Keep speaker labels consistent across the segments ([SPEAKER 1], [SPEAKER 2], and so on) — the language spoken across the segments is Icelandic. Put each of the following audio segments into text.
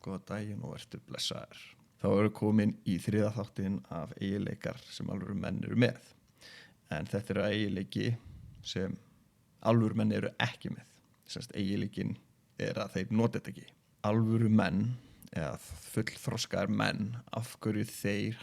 [SPEAKER 1] Góða daginn og vertu blessaður. Þá eru komin í þriða þáttinn af eiginleikar sem alvöru menn eru með. En þetta eru eiginleiki sem alvöru menn eru ekki með. Sérst eiginleikin að þeir nota þetta ekki. Alvöru menn eða fullþroskaðir menn, af hverju þeir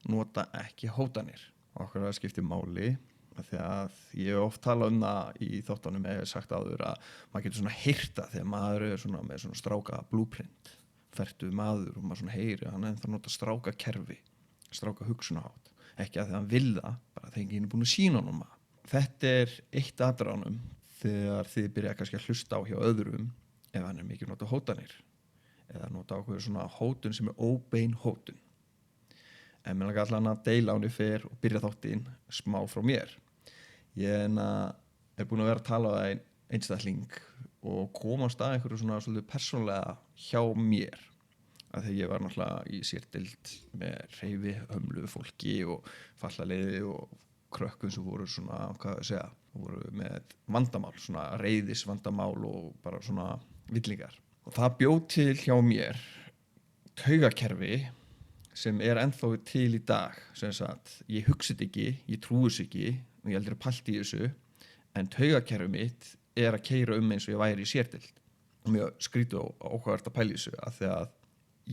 [SPEAKER 1] nota ekki hótanir. Okkur að skipti máli. Þegar ég hef oft talað það í þáttunum eða sagt áður að maður getur svona heyrt þegar maður er svona með svona stráka blueprint, fertuð maður og maður svona heyri hann ennþá nota stráka kerfi, stráka hugsunarhátt, ekki að þegar hann vil það, bara þegar enginn er búin að sína honum það. Þetta er eitt aðdraðanum þegar þið byrja kannski að hlusta á hjá öðrum ef hann er mikið nota hótanir eða nota ákveður svona hótun sem er óbein hótun. En mér langar allan að deila á henni fyrr og byrja þáttinn smá frá mér. Ég er búin að vera að tala á það einstakling og komast að einhverju svona svolítið persónulega hjá mér. Að þegar ég var náttúrulega í sérdeild með hreyfihömluðu fólki og fallaleiði og krökkum sem voru svona, voru með vandamál, svona reiðisvandamál og bara svona villingar. Og það bjó til hjá mér taugakerfi sem er ennþá til í dag, sem sagt, ég hugsa þetta ekki, ég trúi þessu ekki og ég aldrei pælt í þessu, en taugakerfið mitt er að keyra eins og ég væri í sérdeild. Og mjög skrítið og áhugavert að pæla í þessu, að því að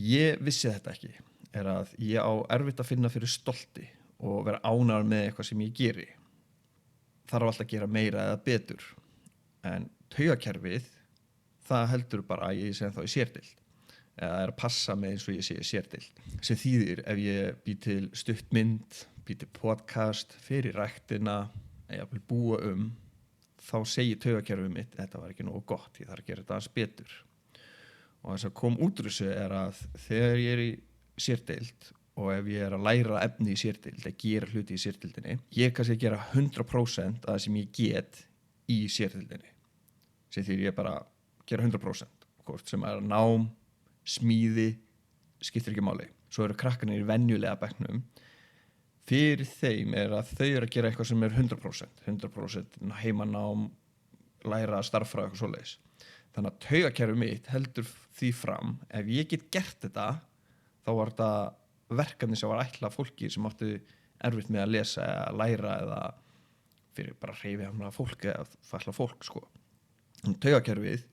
[SPEAKER 1] ég vissi þetta ekki, er að ég á erfitt að finna fyrir stolti og vera ánægður með eitthvað sem ég geri. Þarf alltaf að gera meira eða betur, en taugakerfið, það heldur bara að ég sé ennþá í sérdeild. Eða er að passa með eins og ég sé sérdeild. Sem þýðir ef ég bý til stuttmynd, bý til podcast, fer í ræktina, eða vil búa þá segir taugakerfið mitt, þetta var ekki nógu gott, ég þarf að gera þetta aðeins betur. Og þess að kom út úr þessu er að þegar ég er í sérdeild og ef ég er að læra efni í sérdeild, að gera hluti í sérdeildinni, ég kannski að gera 100% að það sem ég get í sérdeildinni. Sem þýðir ég bara gera 100%, hvort sem er nám, smíði, skiptir ekki máli. Svo eru krakkarnir í venjulega bekknum. Fyrir þeim er að þau eru að gera eitthvað sem er 100%. 100% heimanám, læra starffræði eitthvað svoleiðis. Þannig að taugakerfið mitt heldur því fram, ef ég get gert þetta, þá var þetta verkefni sem var ætlað fólki sem áttu erfitt með að lesa eða læra eða fyrir bara hreyfihamlað fólk eða fatlað fólk, sko. En taugakerfið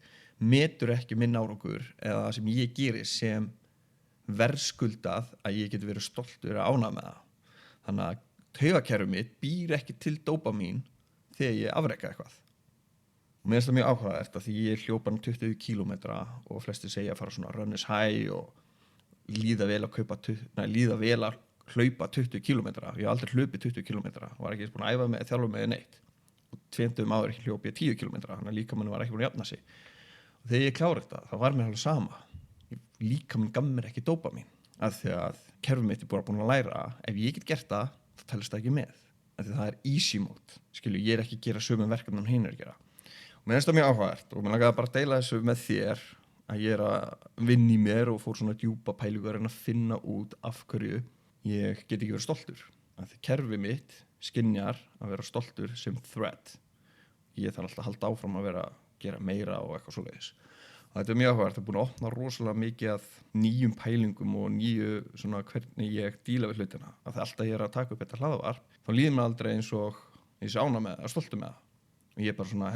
[SPEAKER 1] metur ekki minn árangur eða það sem ég geri sem verðskuldað að ég geti verið stoltur að ánægð með það. Þannig að taugakerfið mitt býr ekki til dópamín þegar ég afreka eitthvað. Og mér finnst það mjög áhugavert að því ég hljópa 20 kílómetra og flestir segja að fara svona run is high og líða vel að hlaupa 20 kílómetra. Ég hef aldrei hlaupið 20 kílómetra og var ekki búin að æfa með þjálfa með neitt. Og 20 áður hljóp ég 10 kílómetra, þannig að líkaminn var ekki búin að jafna sig. Og þegar ég klára þetta, þá var mér alveg sama. Líkaminn gaf mér ekki dópamín. Af því að kerfið mitt er búin að læra, ef ég get gert það, þá telst það ekki með. Af því það er easy mode. Ég er ekki að gera sömu verkefni en hinn er að gera. Og mér finnst það mjög áhugavert og mér langaði bara að deila þessu með þér að ég er að vinna í mér og fór svona djúpa pælingu að reyna að finna út af hverju ég get ekki verið stoltur. Af því kerfið mitt skynjar að vera stoltur sem threat. Ég þarf alltaf að halda áfram að gera meira og eitthvað svoleiðis. Og þetta er mjög áhugavert, það er búin að opna rosalega mikið af nýjum pælingum og nýju svona hvernig ég díla við hlutina. Að það alltaf ég er að taka upp þetta hlaðvarp, þá líður mér aldrei eins og ég sé ánægður með það, stoltur með það. Og ég er bara svona,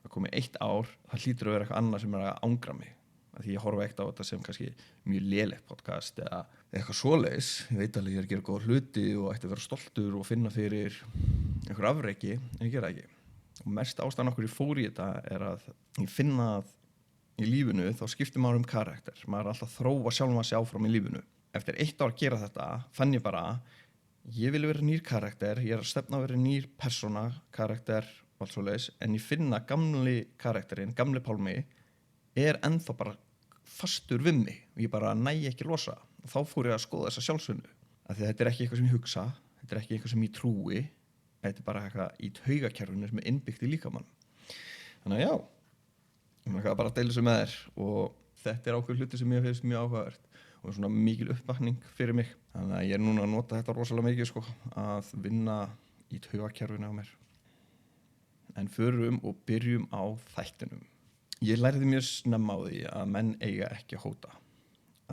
[SPEAKER 1] það komið 1 ár, það hlýtur að vera eitthvað annað sem er að ángra mig. Að því ég horfa ekkert á þetta sem kannski mjög lélegt podcast eða eitthvað svoleiðis. Ég veit alveg ég er að gera góða hluti og ætti að vera stoltur og finna fyrir einhver afreki, en ég gera ekki. Og mest ástæðan okkur ég fór í þetta er að ég finna að í lífinu þá skiptir maður karakter. Maður er alltaf að þróa sjálfan sig áfram í lífinu. Eftir 1 ár að gera þetta fann ég bara ég vil vera nýr karakter, ég er að stefna að vera nýr persóna, karakter og allt svoleiðis, en ég finna gamli karakterinn, gamli Pálmi er ennþá bara fastur við mig og ég bara næ ekki losa. Og þá fór ég að skoða þessa sjálfsvinnu. Af því þetta er ekki eitthvað sem ég hugsa, þetta er ekki eitthvað sem ég trúi. Þetta er bara eitthvað í taugakerfinu sem er innbyggt í líkamann. Þannig að já, ég vil bara deila þessu með þér og þetta er ákveð hluti sem ég finnst mjög áhugavert og svona mikil uppvakning fyrir mig. Þannig að ég er núna að nota þetta rosalega mikið að vinna í taugakerfinu á mér. En förum og byrjum á þættinum. Ég lærði mjög snemma á því að menn eiga ekki að hóta.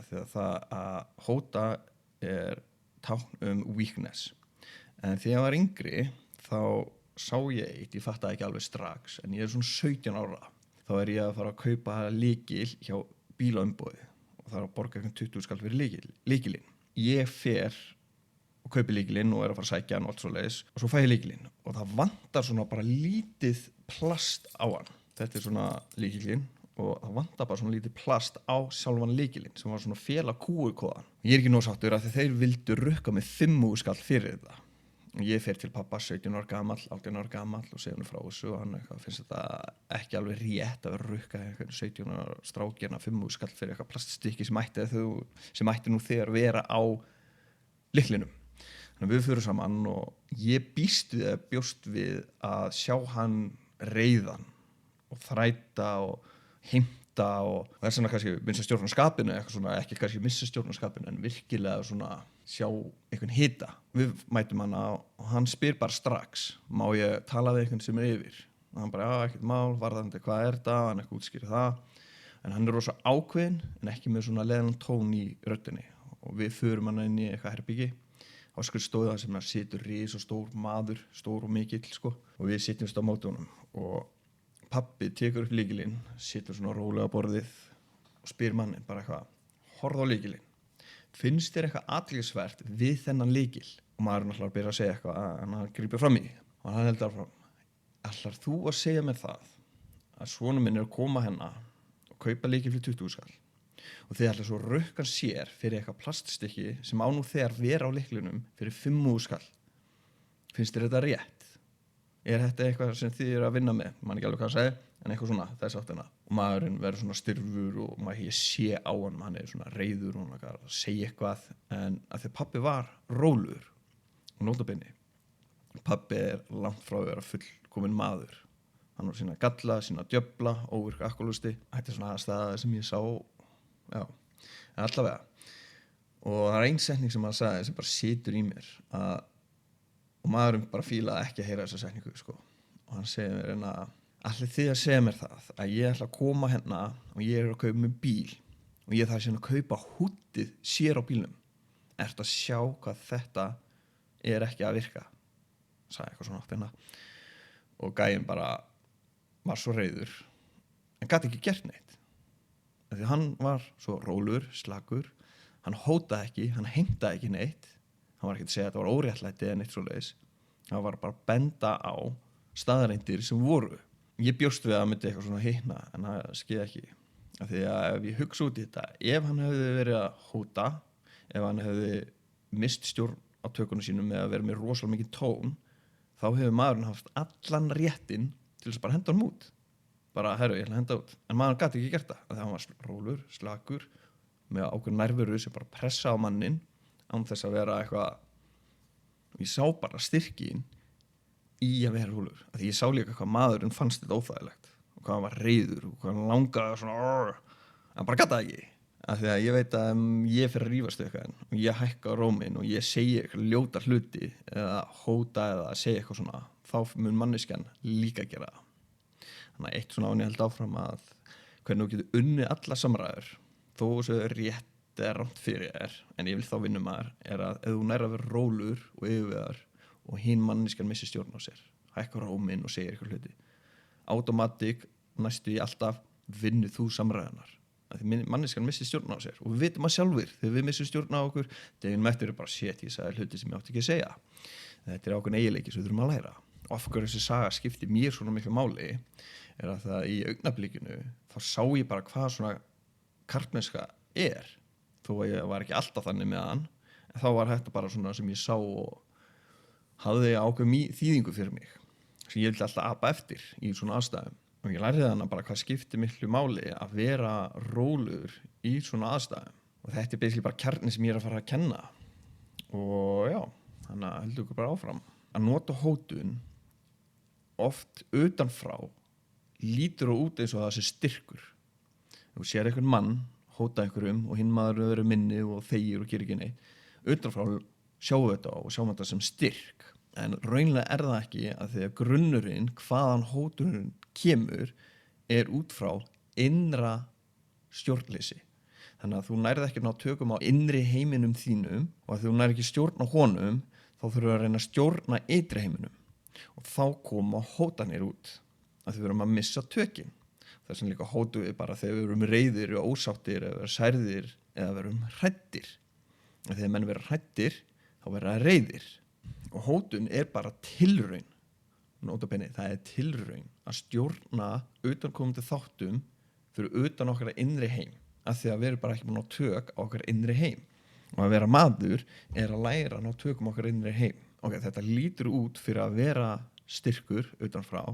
[SPEAKER 1] því að það að hóta er tákn weakness. En þegar ég var yngri þá sá ég eitt, ég fattaði ekki alveg strax, en ég er svona 17 ára. Þá er ég að fara að kaupa lykil hjá bílaumboði og það er að borga 20 skall fyrir lykilinn. Ég fer og kaupi lykilinn og er að fara að sækja hann og allt svoleiðis og svo fæ ég lykilinn og það vantar svona bara lítið plast á hann. Þetta er svona lykilinn og það vantar bara svona lítið plast á sjálfan lykilinn sem var svona fela QR-kóðan. Ég er ekki nóg sáttur af því þeir vildu rukka með 5 skall fyrir þetta. Ég fer til pappa 17 ára gamall, 18 ára gamall og segja hann frá þessu og hann finnst þetta ekki alveg rétt að vera rukka einhvern 17 ára strákina 5 skall fyrir eitthvað plaststykki sem ætti nú þegar vera á lyklinum. Þannig að við fyrir saman og ég bjóst við að sjá hann reiðan og þræta og heimta og það er svona kannski missa stjórnarskapinu eitthvað svona, ekki kannski missa stjórnarskapinu en virkilega svona sjá einhvern hita. Við mætum hana og hann spyr bara strax, má ég tala við einhvern sem er yfir? Og hann bara, ekkert mál, varðandi hvað er þetta, hann ekki útskýri það. En hann er rosa ákveðinn en ekki með svona leðan tón í röddinni. Og við förum hann inn í eitthvað herbyggi. Á skrifstofu þar sem hann situr ris og stór maður, stór og mikill sko. Og við sitjumst á móti honum og pabbi tekur upp lykilinn, situr svona rólega á borðið og spyr mannin bara eitthvað, horfðu á lykilinn. Finnst þér eitthvað athyglisvert við þennan lykil? Og maður náttúrulega byrja að segja eitthvað en hann grípur fram í og hann heldur áfram. Ætlar þú að segja mér það að svona minn er að koma hérna og kaupa lykil fyrir 20 skall og þið ætlar svo rukkan sér fyrir eitthvað plaststykki sem á nú þegar vera á lyklinum fyrir 5 skall. Finnst þér þetta rétt? Er þetta eitthvað sem þið eru að vinna með? Man ekki alveg hvað að segja, en eitthvað svona, þess áttina. Og maðurinn verður svona styrfur og ég sé á hann er svona reiður og hann að segja eitthvað. En að því pabbi var rólegur og nótabenni. Pabbi er langt frá að vera fullkominn maður. Hann var sína galla, sína djöfla, óvirk alkohólisti. Þetta er svona aðstæða sem ég sá, já, en allavega. Og það er ein setning sem hann sagði sem bara situr í mér og maðurinn bara fílaði ekki að heyra þessa setningu sko. Og hann segir mér ætlið þið að segja mér það að ég ætla að koma hérna og ég er að kaupa með bíl og ég þarf síðan að kaupa húddið sér á bílnum. Ertu að sjá hvað þetta er ekki að virka? Sagði eitthvað svona átt hérna. Og gæinn bara var svo reiður en gat ekki gert neitt. Því hann var svo rólegur, slakur, hann hótaði ekki, hann heimtaði ekki neitt. Hann var ekki að segja að þetta var óréttlæti eða neitt svoleiðis. Hann var bara að benda á staðreyndir sem voru. Ég bjóst við að myndi eitthvað svona hitna en það skeði ekki. Af því að ef ég hugsa út í þetta, ef hann hefði verið að hóta, ef hann hefði mist stjórn á tökunum sínum með að vera með rosalega mikið tón, þá hefur maðurinn haft allan réttinn til þess að bara henda hann út. Bara, herru, ég ætla að henda út. En maðurinn gat ekki gert það. Af því að hann var rólegur, slakur, með ákveðin nærveru sem bara pressa á mannin án þess að vera eitthvað. Ég sá bara styrkin í að vera rólegur. Af því ég sá líka hvað maðurinn fannst þetta óþægilegt og hvað hann var reiður og hvað hann langaði svona hann bara gat það ekki. Af því að ég veit að ég fer að rífast eitthvað og ég hækka á róminn og ég segi eitthvað ljóta hluti eða hóta eða segja eitthvað svona, þá mun manneskjan líka gera það. Þannig að eitt svona án ég held áfram að hvernig þú getur unnið alla samræður þó þessu rétt eða rámt fyrir en ég vil þá vinna maður að ef þú nær að vera rólegur og yfirvegaður og hinn manneskjan missir stjórn á sér, hækkar róminn og segir eitthvað hluti. Automatík næstu í alltaf vinnur þú samræðunar. Því manneskjan missir stjórn á sér og við vitum að sjálfur þegar við missum stjórn á okkur, deginum eftir bara shit, ég sagði hluti sem ég átti ekki að segja. Þetta er ákveðin eiginleiki sem við þurfum að læra. Og af hverju þessi saga skiptir mér svona miklu máli er að það í augnablikinu þá sá ég bara hvað svona karlmennska er. Þó að ég var ekki alltaf þannig með hann en þá var þetta bara svona sem ég sá og hafði ákveð þýðingu fyrir mig sem ég vildi alltaf apa eftir í svona aðstæðum og ég lærði þannig bara hvað skiptir miklu máli að vera rólegur í svona aðstæðum og þetta er basically bara kjarni sem ég er að fara að kenna og já, þannig að heldur ykkur bara áfram að nota hótun oft utanfrá lítur og út eins og það sé styrkur þú sér einhvern mann hóta einhverjum og hinn maður verður minni og þegir og gerir ekki neitt. Utanfrá sjáum þetta og sjáum þetta sem styrk. En raunlega er það ekki að því að grunnurinn, hvaðan hótunin kemur, er út frá innra stjórnleysi. Þannig að þú nærð ekki að ná tökum á innri heiminum þínum og að þú nærð ekki stjórna honum, þá þurfum við að reyna að stjórna ytri heiminum. Og þá koma hótanir út, að við verum að missa tökin. Þess vegna líka hótu við bara þegar við verum reiðir og ósáttir eða særðir eða verum hræddir. Þegar menn vera hræddir, þá vera reiðir. Og hótun er bara tilraun. Nótabenni, það er tilraun að stjórna utankomandi þáttum fyrir utan okkar innri heim. Af því að við erum bara ekki búin að tök á okkar innri heim. Og að vera maður er að læra að ná tökum okkar innri heim. Ok, þetta lítur út fyrir að vera styrkur utanfrá,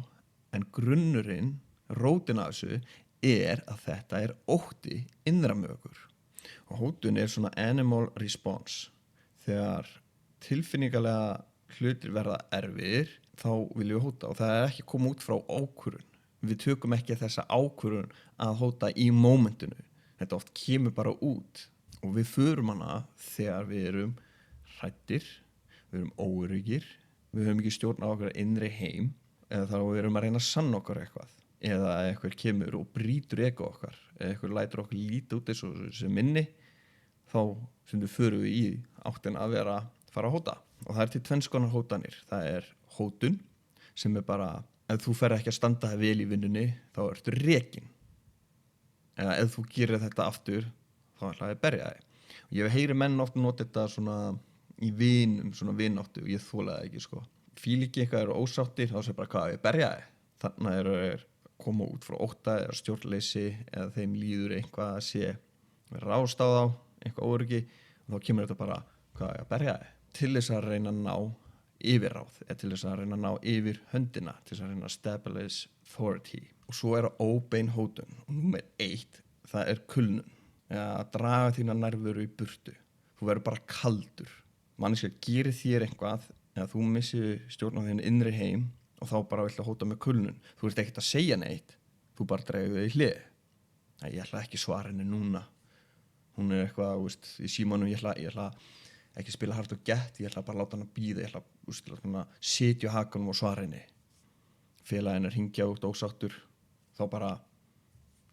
[SPEAKER 1] en grunnurinn, rótin af þessu, er að þetta er ótti innra með okkur. Og hótun er svona animal response. Þegar tilfinningalega hlutir verða erfiðir, þá viljum við hóta og það er ekki koma út frá ákvörðun. Við tökum ekki þessa ákvörðun að hóta í mómentinu. Þetta oft kemur bara út og við förum hana þegar við erum hræddir, við erum óöruggir, við höfum ekki stjórn á okkar innri heim eða þá við erum að reyna að sanna okkar eitthvað eða eitthvað kemur og brýtur ego okkar eða eitthvað lætur okkur lítið út eins og sem minni, þá sem við förum við í áttin að vera fara að hóta. Og það er til tvenns konar hótanir. Það er hótun sem er bara ef þú fer ekki að standa það vel í vinnunni þá ertu rekin. Eða ef þú gerir þetta aftur þá ætla ég að berja þig. Og ég heyri menn oft nota þetta svona í vinum, svona vináttu og ég þolaði ekki sko. Fíl ekki eitthvað eru ósáttir þá sé bara hvað ég berja þig. Þannig er koma út frá ótta eða stjórnleysi eða þeim líður eitthvað að sé rást á þá, eitthvað óöryggi og þá kemur þetta bara hvað ég berja þig. Til þess að reyna að ná yfirráð eða til þess að reyna að ná yfir höndina til þess að reyna að stabilize authority. Og svo er það óbein hótun og númer 1, það er kulnun eða að draga þína nærveru í burtu. Þú verður bara kaldur. Manneskja gerir þér eitthvað eða þú missir stjórn á þinn innri heim og þá bara viltu hóta með kulnun. Þú ert ekkert að segja neitt, þú bara dregur þig í hlið. Ég ætla ekki svara henni núna. Hún er eitthvað, í símanum, ég ætla ekki spila hart og gett, ég ætla bara að láta hann að bíða, ég ætla að sitja á hakanum og svara henni. Félaginn er hringja út ósáttur, þá bara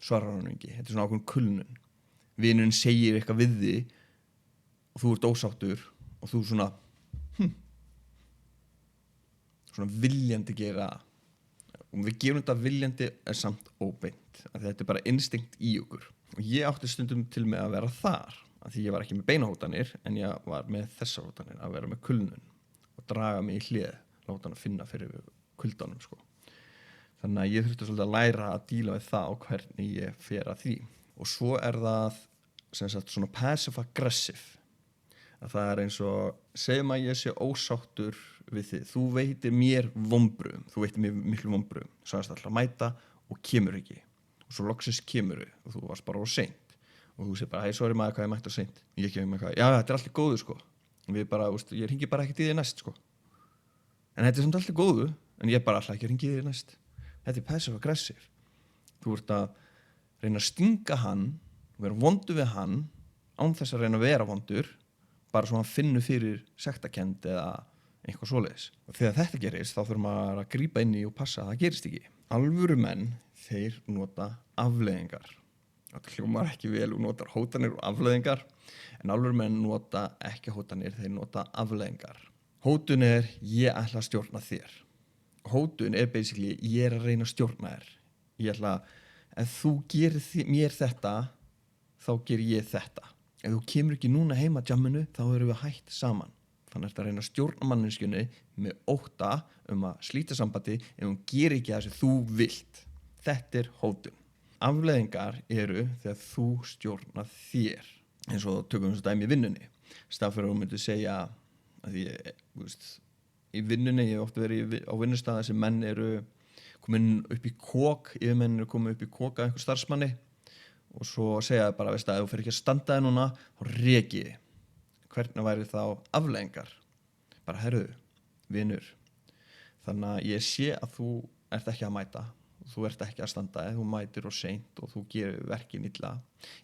[SPEAKER 1] svarar hann ekki. Þetta er svona ákveðin kulnun. Vinurinn segir eitthvað við þig og þú ert ósáttur og þú svona viljandi gera og við gerum þetta viljandi er samt óbeint að þetta er bara instinkt í okkur og ég átti stundum til með að vera þar að því ég var ekki með beinahótanir en ég var með þessar hótanir að vera með kulnun og draga mig í hlið láta hann að finna fyrir kuldanum sko. Þannig að ég þurfti svolítið að læra að díla við það og hvernig ég fer að því og svo er það sem sagt svona passive aggressive að það er eins og segjum að ég sé ósáttur við þið, þú veitir mér vonbrigðum, þú veitir mér miklu vonbrigðum, svo er þetta alltaf að mæta og kemur ekki og svo loksins kemur og þú varst bara á seint og þú segir bara, hei, sorry maður hvað ég mætti á seint ég kemur með hvað, já þetta er alltaf góðu sko við bara, ég ringi bara ekkert í þig næst sko en þetta er samt alltaf góðu en ég bara alltaf ekki ringi í þig næst þetta er passive aggressive þú ert að reyna að stinga hann vera vondur við hann án þess að reyna að vera vondur bara svo hann finnur fyrir sektarkennd eða eitthvað svoleiðis. Og þegar þetta gerist, þá þurfum maður að grípa inn í og passa að það gerist ekki. Alvöru menn, þeir nota afleiðingar. Þetta hljómar ekki vel og notar hótanir og afleiðingar, en alvöru menn nota ekki hótanir, þeir nota afleiðingar. Hótun er, ég ætla að stjórna þér. Hótun er basically, ég er að reyna að stjórna þér. Ég ætla, ef þú gerir mér þetta, þá ger ég þetta. Ef þú kemur ekki núna heima jamminu, þá erum við hætt saman. Þannig að reyna að stjórna manneskjunni með ótta að slíta sambandi ef hún gerir ekki það sem þú vilt. Þetta er hótun. Afleiðingar eru þegar þú stjórna þér. Eins og tökum við dæmi í vinnunni. Stað fyrir að þú myndir segja að í vinnunni, ég hef oft verið á vinnustað sem menn eru komin upp í kók, yfirmenn eru komin upp í kók að einhver starfsmanni og svo segja það bara, veist að ef þú fer ekki að standa þig núna, þá reki þig. Hvernig væri þá afleiðingar? Bara herðu, vinur. Þannig að ég sé að þú ert ekki að mæta, þú ert ekki að standa þig, þú mætir og seint og þú gerir verkin illa.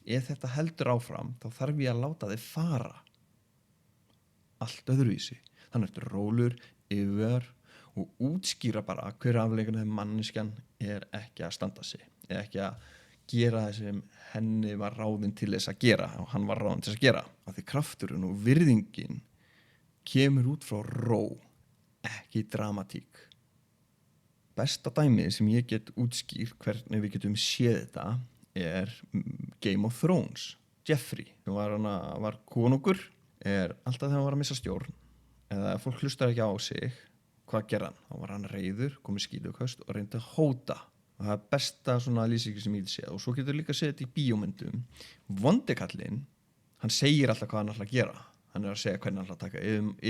[SPEAKER 1] Ef þetta heldur áfram, þá þarf ég að láta þig fara. Allt öðruvísi. Þannig ertu rólur, yfir og útskýra bara hver afleiðingar þegar manneskjan er ekki að standa sig, eða ekki að gera það sem henni var ráðin til þess að gera og hann var ráðin til þess að gera. Af því krafturinn og virðingin kemur út frá ró, ekki dramatík. Besta dæmið sem ég get útskýrt hvernig við getum séð þetta er Game of Thrones. Joffrey, sem var konungur, alltaf þegar hann var að missa stjórn eða fólk hlustar ekki á sig, hvað gerði hann? Þá var hann reiður, komið skítuköst og reyndi að hóta. Og það er besta svona lýsingi sem ég vil segja. Og svo getur líka að segja þetta í bíómyndum. Vondikallinn, hann segir alltaf hvað hann ætla að gera. Hann að segja hvernig hann ætla að taka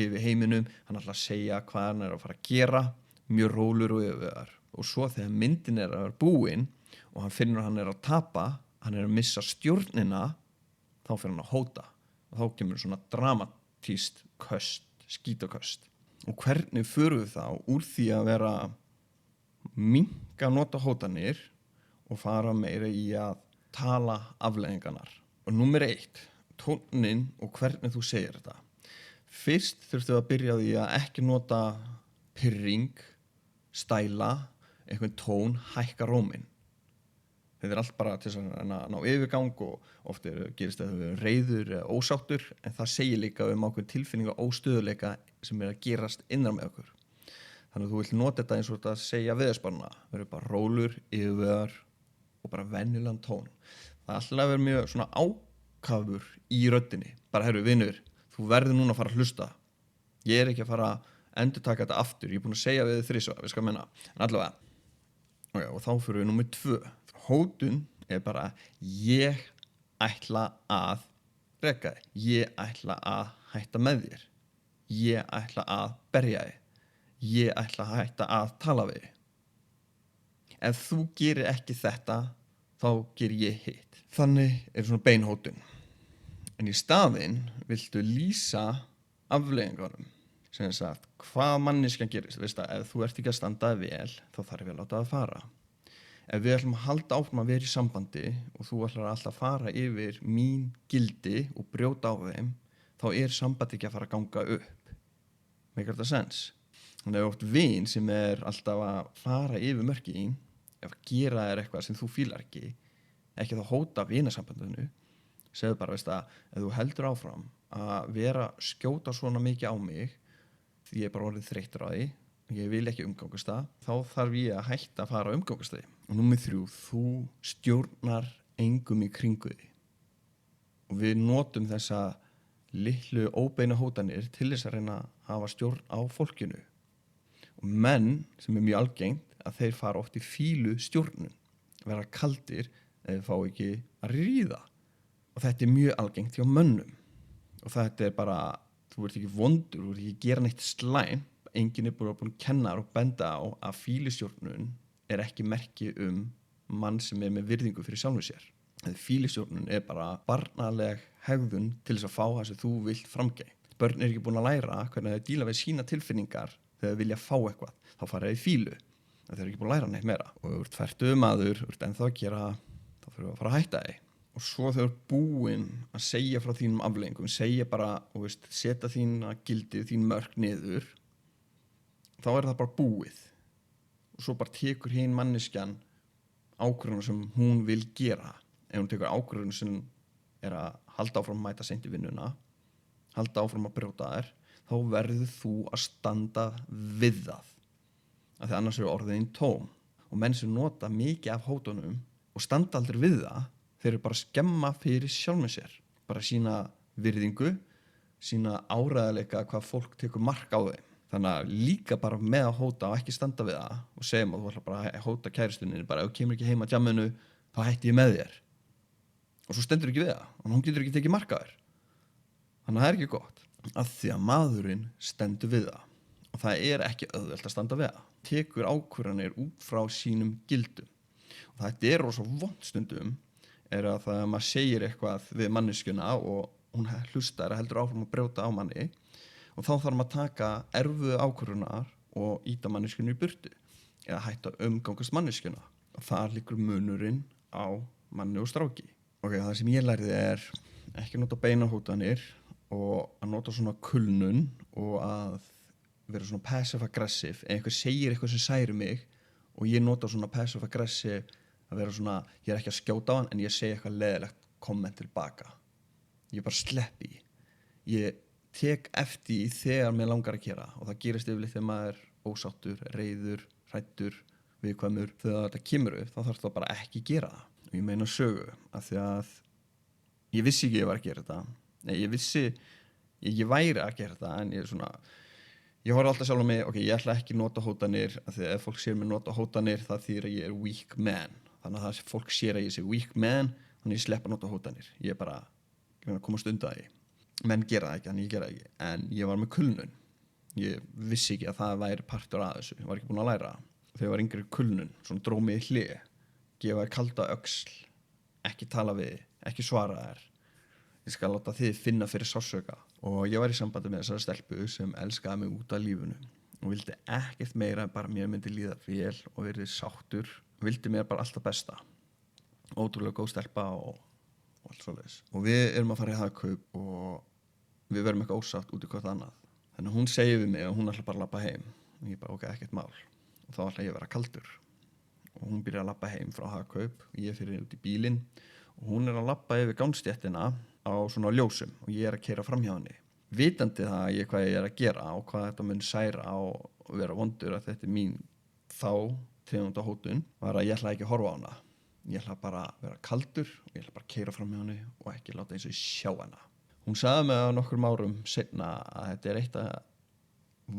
[SPEAKER 1] yfir heiminum, hann ætla að segja hvað hann að fara að gera, mjög rólur og yfirvegar. Og svo þegar myndin að vera búin og hann finnur að hann að tapa, hann að missa stjórnina, þá fyrir hann að hóta. Og þá kemur svona dramatískt köst, skítaköst. Og hvernig förum við þá úr því að vera minnka nota hótanir og fara meira í að tala afleiðingarnar. Og númer 1, tónin og hvernig þú segir þetta. Fyrst þurftu að byrja á því að ekki nota pirring, stæla, einhvern tón, hækka róminn. Þetta allt bara til að ná yfirgang og oft gerist það reiður eða ósáttur, en það segir líka ákveðin tilfinning og óstöðuleika sem að gerast innan með okkur. Þannig að þú vilt nota þetta eins og þetta að segja veðurspárna, verður bara rólur, yfirvegar og bara venjulegan tón. Það er alltaf að vera mjög svona ákafur í röddinni. Bara herru, vinur, þú verður núna að fara að hlusta. Ég er ekki að fara að endurtaka þetta aftur. Ég er búin að segja við þið þrisvar, við skal menna. En allavega. Og þá fyrir við númer 2. Hótun er bara ég ætla að reka þig. Ég ætla að hætta með þér. Ég ætla að berja þig. Ég ætla að hætta að tala við þig. Ef þú gerir ekki þetta, þá ger ég hitt. Þannig svona beinhótun. En í staðinn viltu lýsa afleiðingunum. Sem sagt, hvað manneskjan gerist. Veist að ef þú ert ekki að standa vel, þá þarf ég að láta það fara. Ef við ætlum að halda áfram að vera í sambandi og þú ætlar alltaf að fara yfir mín gildi og brjóta á þeim, þá sambandi ekki að fara að ganga upp. Make þetta sens? Þannig að oft vin sem alltaf að fara yfir mörkin, ef að gera þér eitthvað sem þú fílar ekki þá hóta vinasambandinu, segðu bara, veist að ef þú heldur áfram að vera skjóta svona mikið á mig, því ég bara orðið þreyttur á því, ég vil ekki umgangast það, þá þarf ég að hætta að fara að umgangast því. Og númer 3, þú stjórnar engum í kringu því. Og við notum þessa litlu óbeina hótanir til þess að reyna að hafa stjórn á fólkinu. Og menn, sem mjög algengt, að þeir fara oft í fílu stjórnun, vera kaldir eða fá ekki að ríða. Og þetta mjög algengt hjá mönnum. Og þetta bara, þú ert ekki vondur, þú ert ekki að gera neitt slæm. Enginn búin að kenna og benda á að fílustjórnun ekki merki mann sem með virðingu fyrir sjálfum sér. Fílustjórnun bara barnaleg hegðun til þess að fá það sem þú vilt framgengt. Börn ekki búin að læra hvernig þau díla við sína tilfinningar þegar þau vilja fá eitthvað. Þá fara þau í fílu. Þau ekki búin að læra neitt meira. Og þú ert fertugur maður, þú ert ennþá að gera, þá fyrir að fara að hætta þig. Og svo þau búin að segja frá þínum afleiðingum, segja bara, og setja þína gildi, þín mörk niður, þá það bara búið. Og svo bara tekur hinn manneskjan ákvörðun sem hún vil gera. Ef hún tekur ákvörðun sem að halda áfram að mæta seint í vinnuna, halda áfram að brjóta þær, þá verður þú að standa við það. Af því annars orðin tóm. Og menn sem nota mikið af hótunum og standa aldrei við það, þeir bara skemma fyrir sjálfum sér. Bara sína virðingu, sína áræðileika hvað fólk tekur mark á þeim. Þannig að líka bara með að hóta og ekki standa við það og segjum að þú ætlar bara að hóta kæristunni, bara ef þú kemur ekki heim að djamminu, þá hætti ég með þér. Og svo stendur ekki við það, og hún getur ekki tekið mark á þér. Þannig að það ekki gott. Af því að maðurinn stendur við það. Og það ekki auðvelt að standa við það. Tekur ákvörðanir út frá sínum gildum. Og þetta rosa vont stundum, að það að maður segir eitthvað við manneskjuna og hún hlustar að heldur áfram að brjóta á manni, og þá þarf maður að taka erfuðu ákvörðunar og ýta manneskjunu í burtu eða hætta umgangast manneskjuna. Og þar liggur munurinn á manni og stráki. Það sem ég lærði ekki nota beinahótanir og að nota svona kulnun og að vera svona passive-aggressive. Ef einhver segir eitthvað sem særir mig og ég nota svona passive-aggressive að vera svona, ég er ekki að skjóta á hann en ég segi eitthvað leiðilegt komment tilbaka, ég bara sleppi, ég tek eftir í þegar mér langar að gera og það gerist yfirleitt þegar maður er ósáttur, reiður, hræddur, viðkvæmur. Þegar þetta kemur upp þá þarf það bara ekki gera það. Og ég meina sögu af því að ég vissi ekki ég var að gera þetta. Nei, ég vissi ég væri að gera þetta en ég horf alltaf sjálf á mig, ok, ég ætla ekki nota hótanir af því að ef fólk sér mig nota hótanir það þýðir að ég er weak man. Þannig að það fólk sér að ég sé weak man þannig að ég slepp að nota hótanir. Ég er bara að komast undan því. Menn gera það ekki, þannig ég gera það ekki. En ég var með kulnun. Ég vissi ekki að það væri partur af þessu. Ég var ekki búin að læra. Þegar ég var yngri kulnun, svona dró mig í hlið, gefa þér kalda öxl, ekki tala við, ekki svara þér. Ég skal láta þið finna fyrir sársauka. Og ég var í sambandi með þessari stelpu sem elskaði mig út af lífinu og vildi ekkert meira en bara mér myndi líða vel og verið sáttur. Vildi mér bara alltaf besta. Ótrúlega góð stelpa og allt svoleiðis. Og við erum að fara í hagkaup og við verum eitthvað ósátt út í hvort annað. Þannig að hún segir við mig og hún ætla bara að labba heim. Og ég bara, ok, ekkert mál. Og þá ætla ég að vera kaldur. Og hún byrjar að labba heim frá hagkaup og ég fyrir út í bílinn. Og hún er að labba yfir gangstéttina á svona ljósum og ég er að keyra fram hjá henni. Vitandi það hvað ég er að gera og hvað þetta mun særa og vera vondur að þetta er mín þá tegunda hótun, var að ég ætla ekki að horfa á hana. Ég ætla bara að vera kaldur og ég ætla bara að keyra fram hjá henni og ekki láta eins og ég sjá hana. Hún sagði mig á nokkrum árum seinna að þetta er eitt af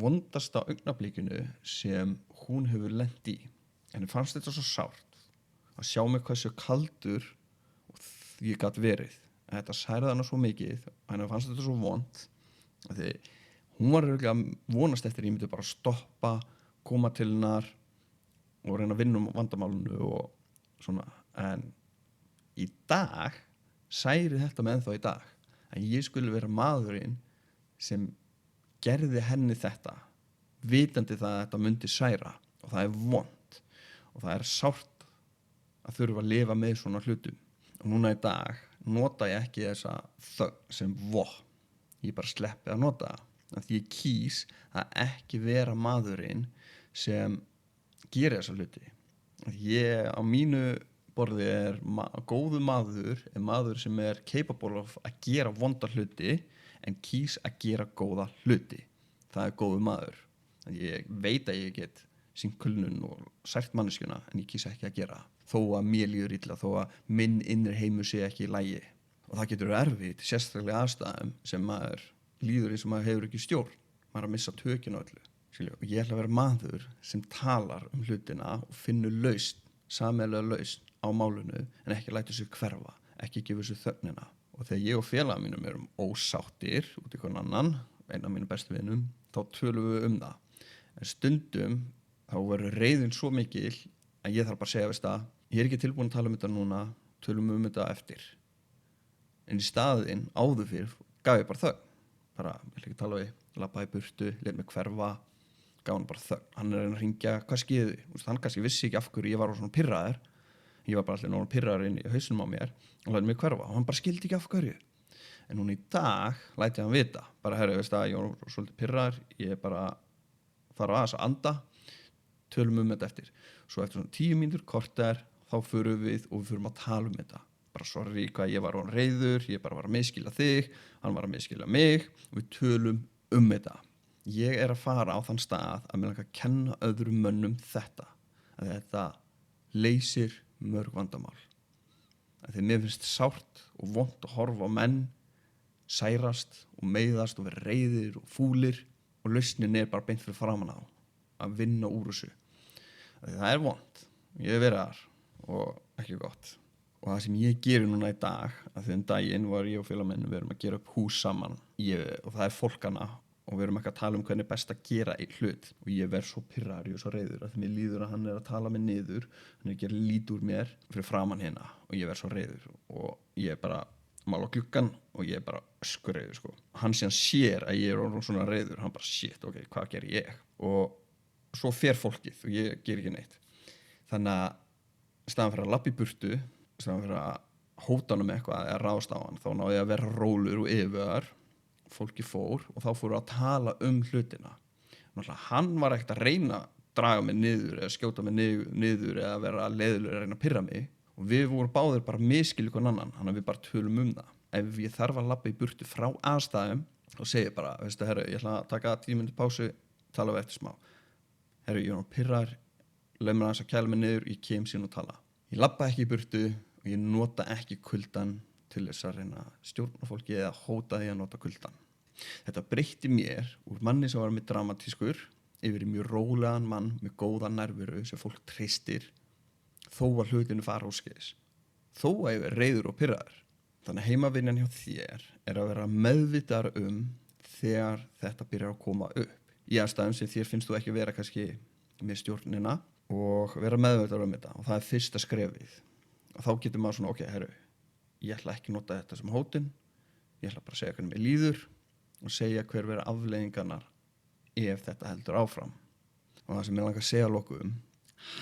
[SPEAKER 1] vondasta augnablikinu sem hún hefur lent í. En ég fannst þetta svo sárt að sjá mig hversu kaldur og ég gat verið. Þetta særði hana svo mikið og henni fannst þetta svo vond að því hún var örugglega að vonast eftir ég myndi bara stoppa, koma til hennar og reyna að vinna vandamálinu og svona. En í dag særi þetta með ennþá í dag að ég skulle vera maðurinn sem gerði henni þetta vitandi það að þetta myndi særa og það er vond og það er sárt að þurfa að lifa með svona hlutum. Og núna í dag nota ég ekki þessa þögn sem vopn. Ég bara sleppi að nota það. Því ég kýs að ekki vera maðurinn sem gerir þessa hluti. Ég á mínu borði er góðu maður, er maður sem er capable of að gera vonda hluti en kýs að gera góða hluti. Það er góðu maður. Ég veit að ég get sín kulnun og sært manneskjuna en ég kýs ekki að gera það. Þó að mér líður illa, þó að minn innri heimur sé ekki í lagi. Og það getur erfitt, sérstaklega aðstæðum sem maður líður eins og maður hefur ekki stjórn. Maður er að missa tökin á öllu. Og ég ætla að vera maður sem talar hlutina og finnur lausn, sameiginlega lausn á málinu en ekki lætur sig hverfa, ekki gefa sig þögnina. Og þegar ég og félaga mínum erum ósáttir út í hvern annan, einn af mínum bestu vinum, þá tölum við það. En stundum þá verður reiðin svo mikil að ég þarf bara að segja veist að ég er ekki tilbúin að tala þetta núna, tölum þetta eftir. En í staðinn áður fyrir gaf ég bara þögn. Bara, ég vil ekki tala við, labba í burtu, lét mig hverfa, gaf hann bara þögn. Hann er að hringja, hvað skeiði? Hann kannski vissi ekki af hverju ég var svona pirraður. Ég var bara allir náttúrulega pirraður inn í hausnum á mér og lét mig hverfa. Og hann bara skildi ekki af hverju. En núna í dag læti hann vita. Bara, herru, veist að ég var svolítið pirraður, ég bara þarf aðeins að anda, tölum þetta eftir. Svo eftir svona 10 mínútur korter þá förum við og við förum að tala þetta. Bara sorry hvað ég var reiður, ég bara var að misskilja þig, hann var að misskilja mig og við tölum þetta. Ég er að fara á þann stað að mér langar að kenna öðrum mönnum þetta. Að þetta leysir mörg vandamál. Að því mér finnst sárt og vont að horfa á menn særast og meiðast og vera reiðir og fúlir og lausnin er bara beint fyrir framan á að vinna úr þessu. Það er vont, ég hef verið þar og ekki gott. Og það sem ég geri núna í dag, að því daginn var ég og félagamenn, við erum að gera upp hús saman og það er fólkana og við erum ekki að tala hvernig er best að gera einn hlut og ég verð svo pirraður, ég er svo reiður að því mér líður að hann er að tala mig niður, hann er að gera lítið úr mér fyrir framan hérna og ég verð svo reiður og ég er bara mála gluggan og ég er bara öskureiður sko. Hann síðan sér að ég er orðinn svona reiður, hann bara shit, ok, hvað ger ég? Og svo fer fólkið og ég ger ekki neitt. Þannig að staðan fyrir að labba í burtu, staðan fyrir að hóta hann með eitthvað eða ráðast á hann, þá náði ég að vera rólur og yfirvegaður. Fólki fór og þá fóru að tala hlutina. Náttúrulega hann var ekkert að reyna draga mig niður eða skjóta mig niður eða vera leiðilegur að reyna að pirra mig og við vorum báðir bara miskilja hvern annan, þannig að við bara tölum það. Ef ég þarf að labba í burtu frá aðstæðum og segja bara, veistu, herru, ég ætla að taka 10 mínútur pásu, tala við eftir smá. Herru, ég var pirrar, leið mér aðeins að kæla mig niður, ég kem síðan og tala. Ég labba ekki í burtu og ég nota ekki kuldan til þess að reyna að stjórna fólki eða hóta því að nota kuldan. Þetta breytti mér úr manni sem var með dramatískur yfir í mjög rólegan mann með góða nærveru sem fólk treystir þó að hlutinu fara úrskeiðis. Þó að ég er reiður og pirraður. Þannig að heimavinnan hjá þér er að vera meðvitaður þegar þetta byrjar að koma upp. Í aðstæðum sem þér finnst þú ekki vera kannski með stjórnina og vera meðvitaður þetta og það er fyrsta skrefið. Og þá getur maður svona, ok, herru, ég ætla ekki að nota þetta sem hótun, ég ætla bara að segja hvernig mér líður og segja hver vera afleiðingarnar ef þetta heldur áfram. Og það sem ég langar að segja að lokum,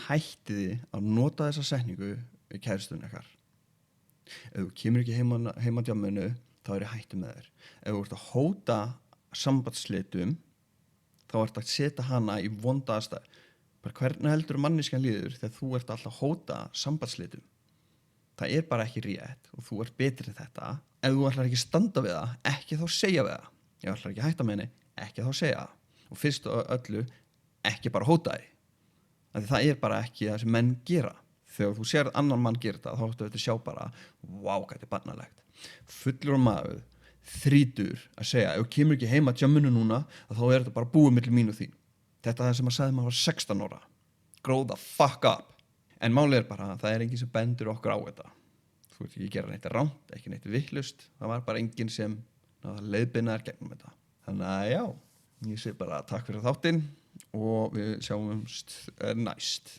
[SPEAKER 1] hættiði að nota þessa setningu við kærustunni ykkar. Ef þú kemur ekki heima djamminu, þá er ég hættu með þér. Ef þú ert að hóta sambandsslitum, þá ert að setja hana í vonda aðstæður. Bara hvernig heldur manneskjan líður þegar þú ert alltaf að hóta sambandsslitum? Það er bara ekki rétt og þú ert betri en þetta. Ef þú ætlar ekki standa við það, ekki þá segja við það. Ef þú ætlar ekki hætta með henni, ekki þá segja það. Og fyrst og öllu, ekki bara hóta því. Það er bara ekki það sem menn gera. Þegar þú sér annan mann gera þetta, þá ættu þetta að sjá bara, vá, hvað þetta er barnalegt. Fullur maður, þrítur að segja, ef þú kemur ekki heima djamminu núna, þá er þetta bara búið milli mín og þín. Þetta er það sem að sagði maður var 16 ára. Grow the fuck up. En málið er bara, það er enginn sem bendur okkur á þetta. Þú veit ekki gera neitt rangt, ekki neitt vitlaust. Það var bara enginn sem leiðbeinaði gegnum þetta. Þannig að já, ég segi bara takk fyrir þáttinn og við sjáumst næst.